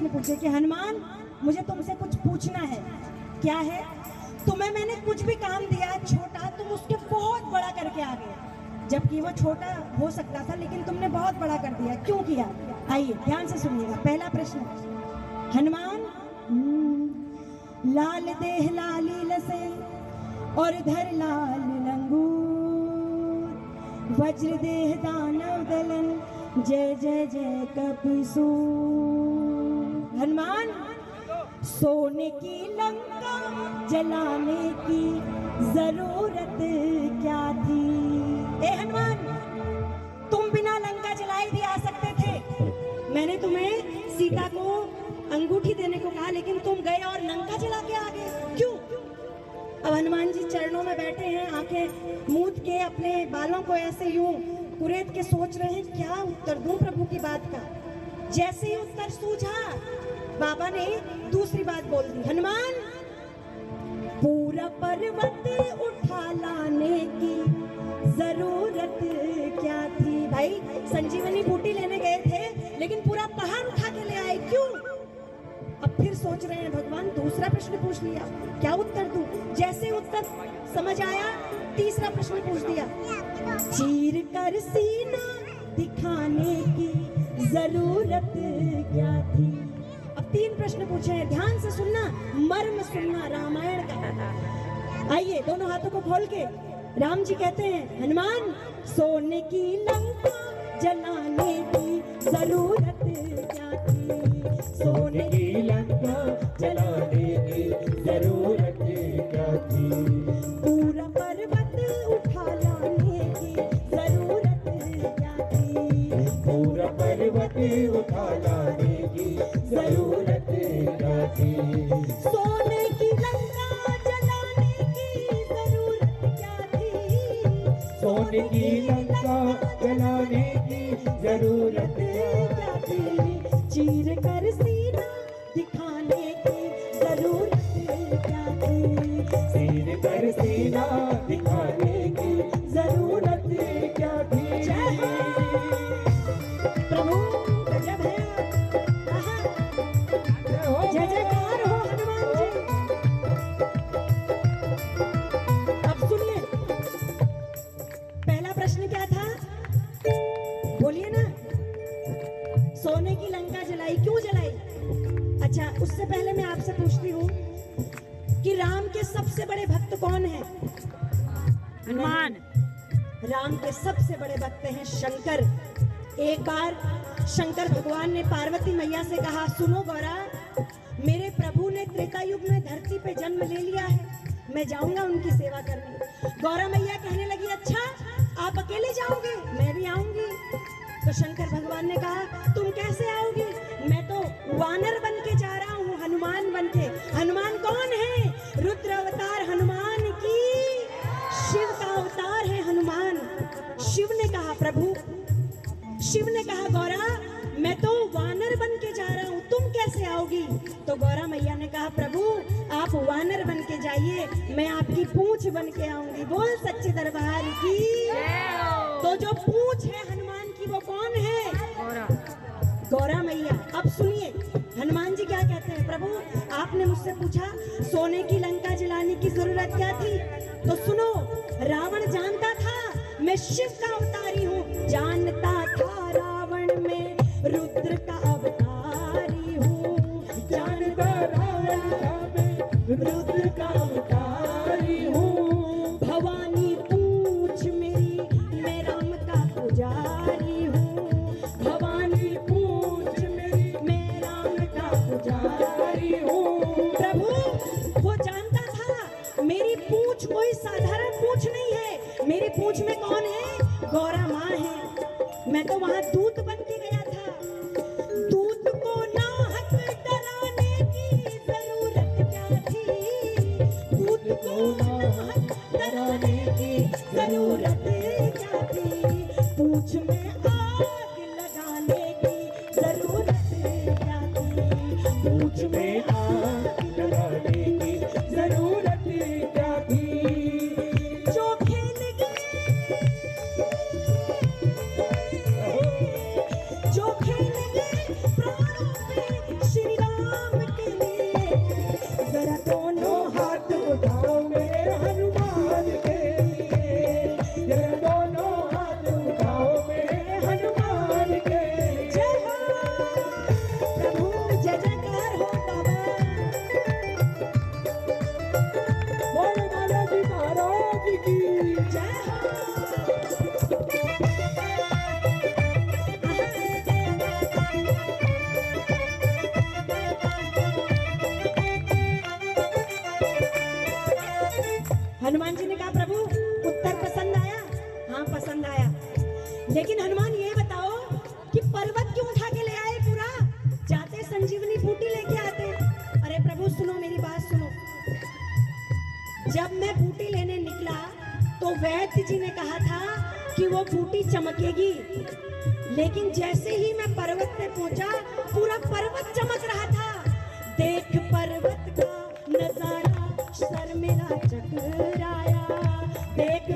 प्रश्न पूछे कि हनुमान मुझे तुमसे कुछ पूछना है। क्या है? तुम्हें मैंने कुछ भी काम दिया छोटा, तुम उसके बहुत बड़ा करके आ गए, जबकि वो छोटा हो सकता था लेकिन तुमने बहुत बड़ा कर दिया। क्यों किया? आइए ध्यान से सुनिएगा। पहला प्रश्न, हनुमान लाल देह लाली लसे और धर लाल लंगूर, वज्र देह दानव दलन जय जय जय कपिसूर। हनुमान सोने की लंका जलाने की जरूरत क्या थी? ए हनुमान, तुम बिना लंका जलाए भी आ सकते थे। मैंने तुम्हें सीता को अंगूठी देने को कहा लेकिन तुम गए और लंका जला के आ गए। क्यों? अब हनुमान जी चरणों में बैठे हैं, आंखें मूंद के अपने बालों को ऐसे यूं कुरेद के सोच रहे हैं क्या उत्तर दूं प्रभु की बात का। जैसे ही उत्तर सूझा, बाबा ने दूसरी बात बोल दी, हनुमान पूरा पर्वत उठा लाने की जरूरत क्या थी? भाई संजीवनी बूटी लेने गए थे लेकिन पूरा पहाड़ उठा के ले आए, क्यों? अब फिर सोच रहे हैं भगवान दूसरा प्रश्न पूछ लिया, क्या उत्तर दूं? जैसे उत्तर समझ आया, तीसरा प्रश्न पूछ दिया, चीर कर सीना दिखाने की जरूरत क्या थी? अब तीन प्रश्न पूछे हैं, ध्यान से सुनना, मर्म सुनना रामायण का। आइए दोनों हाथों को खोल के, राम जी कहते हैं हनुमान सोने की लंका जलाने की जरूरत क्या थी? सोने की लंका जलाने की जरूरत क्या थी? पूरा पर्वत उठा लाने की जरूरत क्या थी? पूरा पर्वत उठा लाने की जरूरत क्या थी? सोने की लंका जलाने की जरूरत क्या थी? सोने की लंका जलाने की जरूरत क्या थी? चीर कर सीना दिखाने की जरूरत क्या थी? चीर कर सीना दिखाने की जरूरत क्या थी? प्रभु गजब है। आहा, जय जयकार हो हनुमान जी। अब सुन ले, पहला प्रश्न क्या था? बोलिए ना। सोने की लंका जलाई, क्यों जलाई? अच्छा, उससे पहले मैं आपसे पूछती हूँ कि राम के सबसे बड़े भक्त कौन है? हनुमान। राम के सबसे बड़े भक्त हैं शंकर। एक बार शंकर भगवान ने पार्वती मैया से कहा, सुनो गौरा, मेरे प्रभु ने त्रेता युग में धरती पे जन्म ले लिया है, मैं जाऊंगा उनकी सेवा करने। गौरा मैया कहने लगी, अच्छा आप अकेले जाओगे? मैं भी आऊंगी। तो शंकर भगवान ने कहा, तुम कैसे आओगे? मैं तो वानर बन के जा रहा हूँ, हनुमान बन के। हनुमान कौन है? रुद्र अवतार हनुमान की, शिव का अवतार है हनुमान। शिव ने कहा, प्रभु, शिव ने कहा, गौरा मैं तो वानर बन के जा रहा हूँ, तुम कैसे आओगी? तो गौरा मैया ने कहा, प्रभु आप वानर बन के जाइए, मैं आपकी पूंछ बन के आऊंगी। बोल सच्चे दरबार की। तो जो पूंछ है हनुमान की वो कौन है? गौरा मैया। अब सुनिए हनुमान जी क्या कहते हैं, प्रभु आपने मुझसे पूछा सोने की लंका जलाने की जरूरत क्या थी, तो सुनो, रावण जानता था मैं शिव का अवतारी हूँ, जानता था रावण में रुद्र का अवतारी हूँ, जानता रावण था मैं रुद्र का अवतारी हूँ। भवानी पूछ मेरी मैं राम का पुजारी हूँ, भवानी पूछ मेरी मैं राम का पुजारी हूँ। प्रभु वो जानता था मेरी पूंछ कोई साधारण पूंछ नहीं है, मेरी पूंछ में कौन है? गौरा माँ है। मैं तो वहां दूत बन के गया था। दूत को नाहक डराने की जरूरत क्या थी? दूत को नाहक डराने की जरूरत क्या थी? पूंछ में आग लगाने की जरूरत क्या थी? पूंछ में आग लगाने की जरूरत क्या थी? जो खेल गए, जो खेल गए प्राणों पे श्री हनुमान जी ने कहा प्रभु उत्तर पसंद आया? हाँ पसंद आया। लेकिन हनुमान ये बताओ कि पर्वत क्यों उठा के ले आए पूरा? जाते संजीवनी बूटी लेके आते। अरे प्रभु सुनो मेरी बात सुनो। जब मैं बूटी लेने निकला तो वैद्य जी ने कहा था कि वो बूटी चमकेगी, लेकिन जैसे ही मैं पर्वत पे पहुंचा पूरा पर्वत चमक रहा था। देख पर्वत का नजारा सर मेरा चकराया, देख